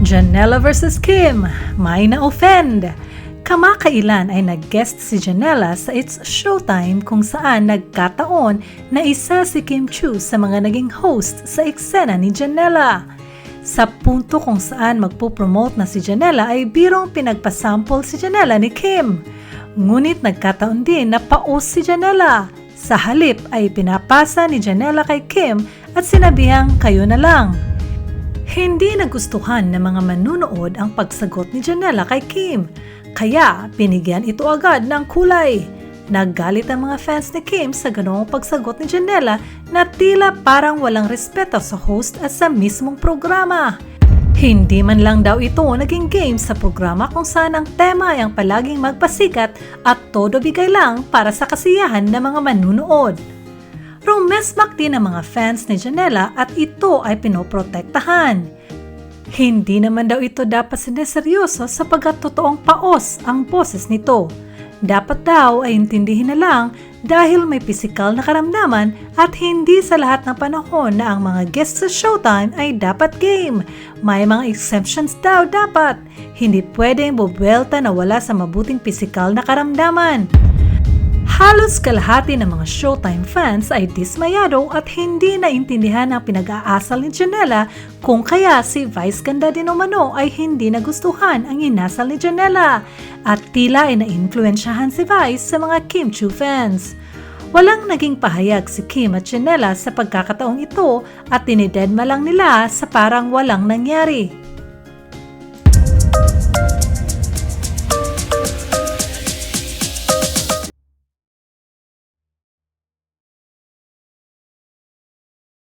Janella vs. Kim, may na-offend. Kamakailan ay nag-guest si Janella sa It's Showtime kung saan nagkataon na isa si Kim Chiu sa mga naging host sa eksena ni Janella. Sa punto kung saan magpo-promote na si Janella ay birong pinagpasample si Janella ni Kim. Ngunit nagkataon din na paos si Janella. Sa halip ay pinapasa ni Janella kay Kim at sinabihang kayo na lang. Hindi nagustuhan ng mga manunood ang pagsagot ni Janella kay Kim, kaya binigyan ito agad ng kulay. Naggalit ang mga fans ni Kim sa ganoong pagsagot ni Janella na tila parang walang respeto sa host at sa mismong programa. Hindi man lang daw ito naging game sa programa kung saan ang tema ay ang palaging magpasikat at todo bigay lang para sa kasiyahan ng mga manunood. Rumesmak din ang mga fans ni Janella at ito ay pinoprotektahan. Hindi naman daw ito dapat sineseryoso sapagkat totoong paos ang boses nito. Dapat daw ay intindihin na lang dahil may pisikal na karamdaman at hindi sa lahat ng panahon na ang mga guests sa Showtime ay dapat game. May mga exemptions daw dapat. Hindi pwedeng bubuelta na wala sa mabuting pisikal na karamdaman. Halos kalahati ng mga Showtime fans ay dismayado at hindi naintindihan ang pinag-aasal ni Janella kung kaya si Vice Ganda din umano ay hindi nagustuhan ang inasal ni Janella at tila ay na-influensyahan si Vice sa mga Kim Chiu fans. Walang naging pahayag si Kim at Janella sa pagkakataong ito at tinidedma lang nila sa parang walang nangyari.